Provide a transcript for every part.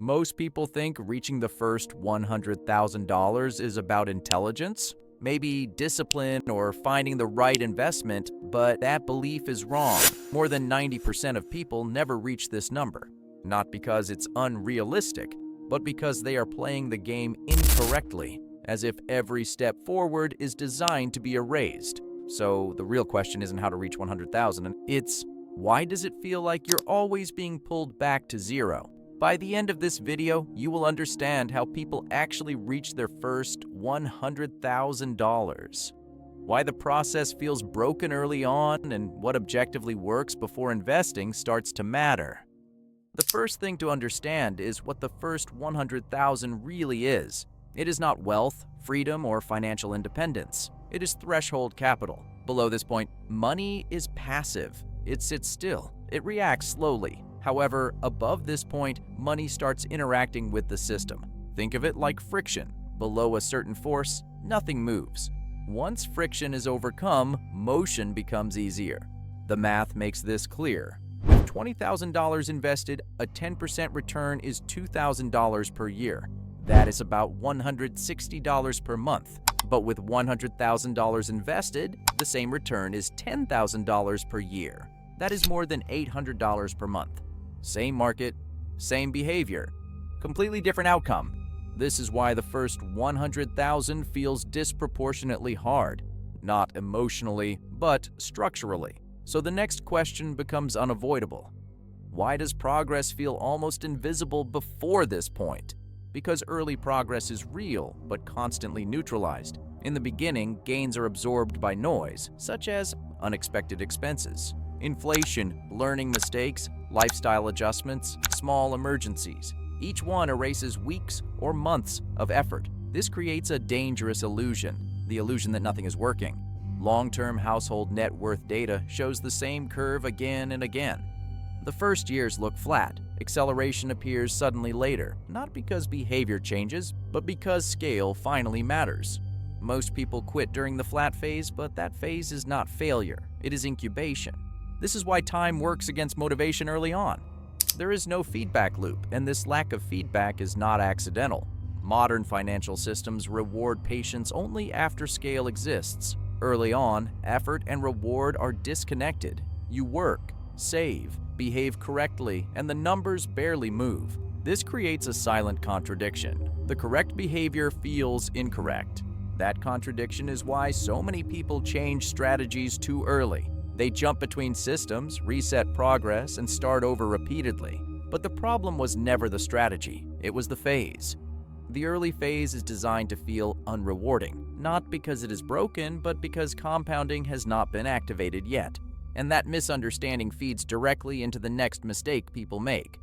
Most people think reaching the first $100,000 is about intelligence, maybe discipline or finding the right investment, but that belief is wrong. More than 90% of people never reach this number, not because it's unrealistic, but because they are playing the game incorrectly, as if every step forward is designed to be erased. So the real question isn't how to reach 100,000, it's why does it feel like you're always being pulled back to zero? By the end of this video, you will understand how people actually reach their first $100,000, why the process feels broken early on, and what objectively works before investing starts to matter. The first thing to understand is what the first 100,000 really is. It is not wealth, freedom, or financial independence. It is threshold capital. Below this point, money is passive. It sits still. It reacts slowly. However, above this point, money starts interacting with the system. Think of it like friction. Below a certain force, nothing moves. Once friction is overcome, motion becomes easier. The math makes this clear. With $20,000 invested, a 10% return is $2,000 per year. That is about $160 per month. But with $100,000 invested, the same return is $10,000 per year. That is more than $800 per month. Same market, same behavior, completely different outcome. This is why the first 100,000 feels disproportionately hard, not emotionally, but structurally. So the next question becomes unavoidable. Why does progress feel almost invisible before this point? Because early progress is real, but constantly neutralized. In the beginning, gains are absorbed by noise, such as unexpected expenses, inflation, learning mistakes, lifestyle adjustments, small emergencies. Each one erases weeks or months of effort. This creates a dangerous illusion, the illusion that nothing is working. Long-term household net worth data shows the same curve again and again. The first years look flat. Acceleration appears suddenly later, not because behavior changes, but because scale finally matters. Most people quit during the flat phase, but that phase is not failure, it is incubation. This is why time works against motivation early on. There is no feedback loop, and this lack of feedback is not accidental. Modern financial systems reward patience only after scale exists. Early on, effort and reward are disconnected. You work, save, behave correctly, and the numbers barely move. This creates a silent contradiction. The correct behavior feels incorrect. That contradiction is why so many people change strategies too early. They jump between systems, reset progress, and start over repeatedly. But the problem was never the strategy, it was the phase. The early phase is designed to feel unrewarding, not because it is broken, but because compounding has not been activated yet. And that misunderstanding feeds directly into the next mistake people make.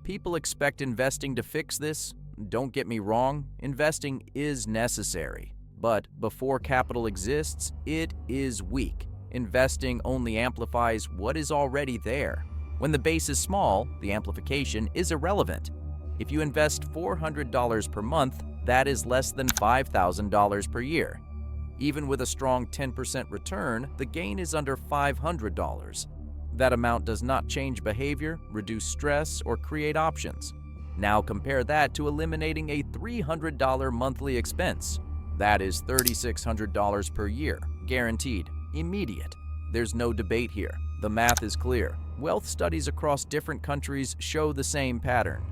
People expect investing to fix this. Don't get me wrong, investing is necessary. But before capital exists, it is weak. Investing only amplifies what is already there. When the base is small, the amplification is irrelevant. If you invest $400 per month, that is less than $5,000 per year. Even with a strong 10% return, the gain is under $500. That amount does not change behavior, reduce stress, or create options. Now compare that to eliminating a $300 monthly expense. That is $3,600 per year, guaranteed. Immediate. There's no debate here. The math is clear. Wealth studies across different countries show the same pattern.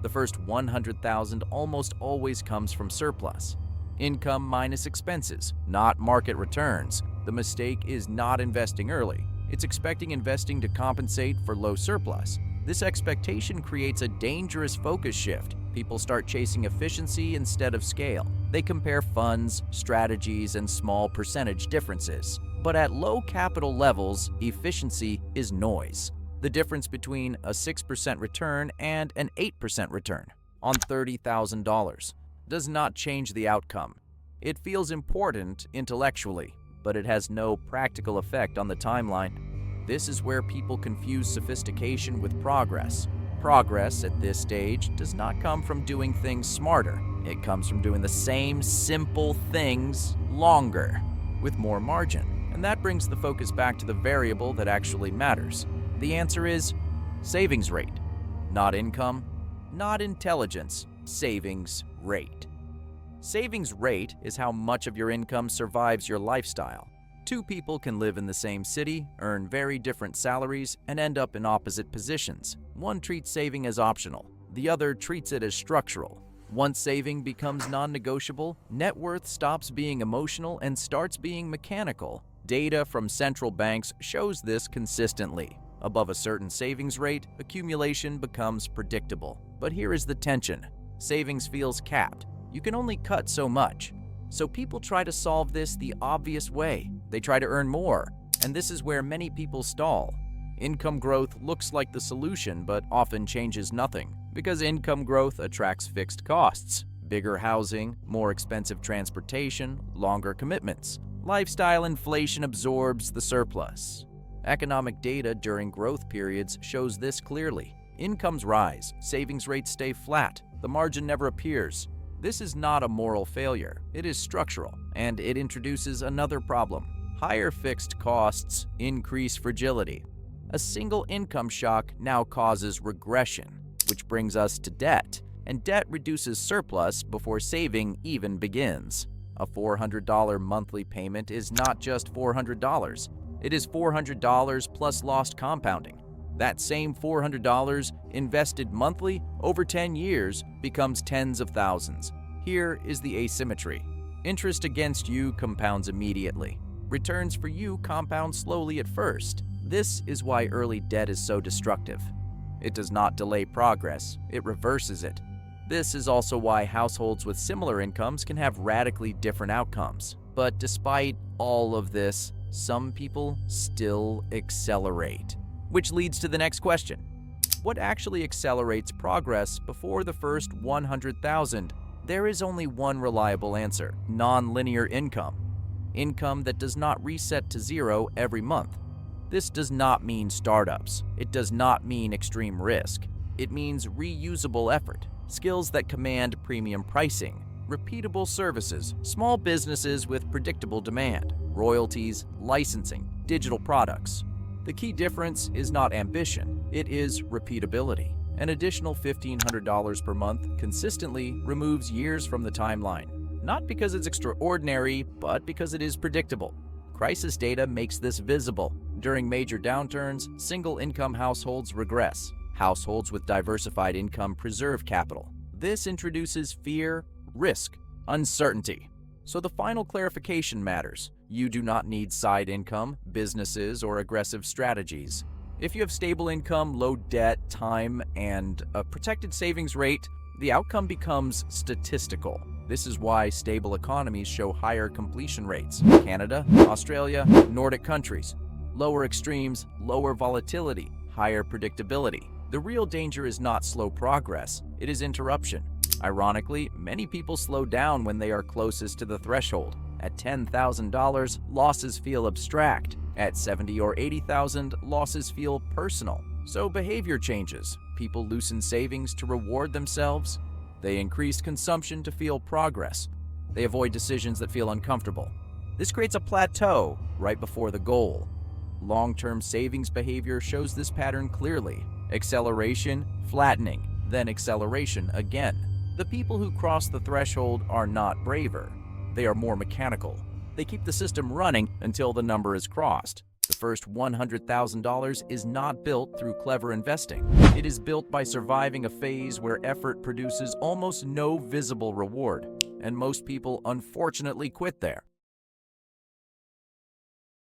The first 100,000 almost always comes from surplus. Income minus expenses, not market returns. The mistake is not investing early. It's expecting investing to compensate for low surplus. This expectation creates a dangerous focus shift. People start chasing efficiency instead of scale. They compare funds, strategies, and small percentage differences. But at low capital levels, efficiency is noise. The difference between a 6% return and an 8% return on $30,000 does not change the outcome. It feels important intellectually, but it has no practical effect on the timeline. This is where people confuse sophistication with progress. Progress at this stage does not come from doing things smarter. It comes from doing the same simple things longer, with more margin. And that brings the focus back to the variable that actually matters. The answer is savings rate, not income, not intelligence, savings rate. Savings rate is how much of your income survives your lifestyle. Two people can live in the same city, earn very different salaries, and end up in opposite positions. One treats saving as optional, the other treats it as structural. Once saving becomes non-negotiable, net worth stops being emotional and starts being mechanical. Data from central banks shows this consistently. Above a certain savings rate, accumulation becomes predictable. But here is the tension. Savings feels capped. You can only cut so much. So people try to solve this the obvious way. They try to earn more. And this is where many people stall. Income growth looks like the solution, but often changes nothing. Because income growth attracts fixed costs. Bigger housing, more expensive transportation, longer commitments. Lifestyle inflation absorbs the surplus. Economic data during growth periods shows this clearly. Incomes rise, savings rates stay flat, the margin never appears. This is not a moral failure, it is structural, and it introduces another problem. Higher fixed costs increase fragility. A single income shock now causes regression, which brings us to debt, and debt reduces surplus before saving even begins. A $400 monthly payment is not just $400, it is $400 plus lost compounding. That same $400 invested monthly over 10 years becomes tens of thousands. Here is the asymmetry. Interest against you compounds immediately. Returns for you compound slowly at first. This is why early debt is so destructive. It does not delay progress, it reverses it. This is also why households with similar incomes can have radically different outcomes. But despite all of this, some people still accelerate. Which leads to the next question. What actually accelerates progress before the first 100,000? There is only one reliable answer: non-linear income. Income that does not reset to zero every month. This does not mean startups. It does not mean extreme risk. It means reusable effort, skills that command premium pricing, repeatable services, small businesses with predictable demand, royalties, licensing, digital products. The key difference is not ambition, it is repeatability. An additional $1,500 per month consistently removes years from the timeline. Not because it's extraordinary, but because it is predictable. Crisis data makes this visible. During major downturns, single-income households regress. Households with diversified income preserve capital. This introduces fear, risk, uncertainty. So the final clarification matters. You do not need side income, businesses, or aggressive strategies. If you have stable income, low debt, time, and a protected savings rate, the outcome becomes statistical. This is why stable economies show higher completion rates. Canada, Australia, Nordic countries. Lower extremes, lower volatility, higher predictability. The real danger is not slow progress, it is interruption. Ironically, many people slow down when they are closest to the threshold. At $10,000, losses feel abstract. At $70,000 or $80,000, losses feel personal. So behavior changes. People loosen savings to reward themselves. They increase consumption to feel progress. They avoid decisions that feel uncomfortable. This creates a plateau right before the goal. Long-term savings behavior shows this pattern clearly. Acceleration, flattening, then acceleration again. The people who cross the threshold are not braver. They are more mechanical. They keep the system running until the number is crossed. The first $100,000 is not built through clever investing. It is built by surviving a phase where effort produces almost no visible reward, and most people unfortunately quit there.